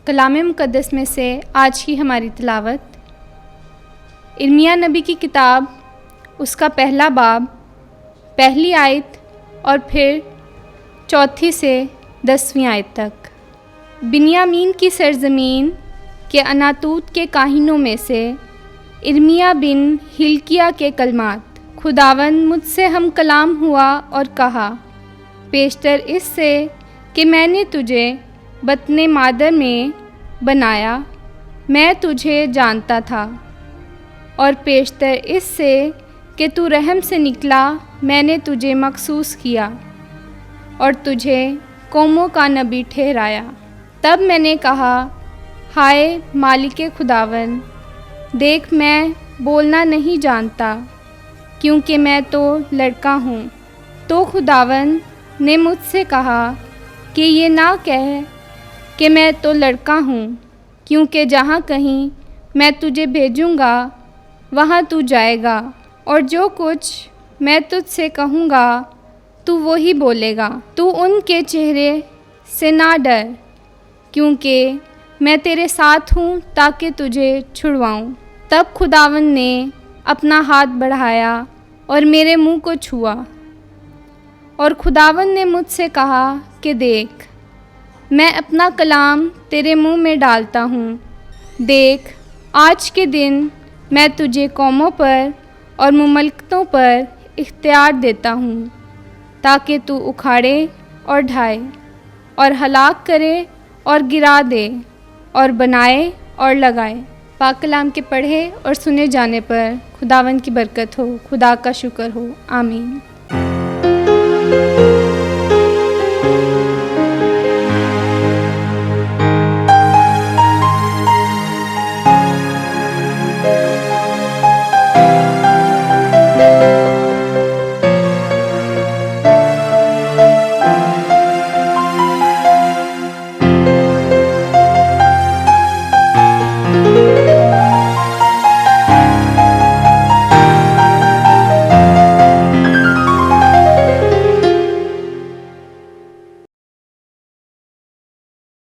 कलाम मुक़द्दस में से आज की हमारी तिलावत इर्मिया नबी की किताब, उसका पहला बाब, पहली आयत और फिर 4 से 10वीं आयत तक। बिन्यामीन की सरज़मीन के अनातूत के काहिनों में से इर्मिया बिन हिल्किया के कलमात। खुदावंद मुझसे हम कलाम हुआ और कहा, पेशतर इससे कि मैंने तुझे बतने मादर में बनाया, मैं तुझे जानता था। और पेशतर इससे कि तू रहम से निकला, मैंने तुझे मखसूस किया और तुझे कौमों का नबी ठहराया। तब मैंने कहा, हाय मालिके खुदावन, देख मैं बोलना नहीं जानता, क्योंकि मैं तो लड़का हूँ। तो खुदावन ने मुझसे कहा कि ये ना कह कि मैं तो लड़का हूँ, क्योंकि जहाँ कहीं मैं तुझे भेजूँगा वहाँ तू जाएगा, और जो कुछ मैं तुझसे कहूँगा तू वही बोलेगा। तू उनके चेहरे से ना डर, क्योंकि मैं तेरे साथ हूँ ताकि तुझे छुड़वाऊँ। तब खुदावंद ने अपना हाथ बढ़ाया और मेरे मुँह को छुआ, और खुदावंद ने मुझसे कहा कि देख, मैं अपना कलाम तेरे मुंह में डालता हूँ। देख, आज के दिन मैं तुझे कौमों पर और मुमलकतों पर इख्तियार देता हूँ, ताकि तू उखाड़े और ढाए और हलाक करे और गिरा दे और बनाए और लगाए। पाक कलाम के पढ़े और सुने जाने पर खुदावंद की बरकत हो। खुदा का शुक्र हो। आमीन।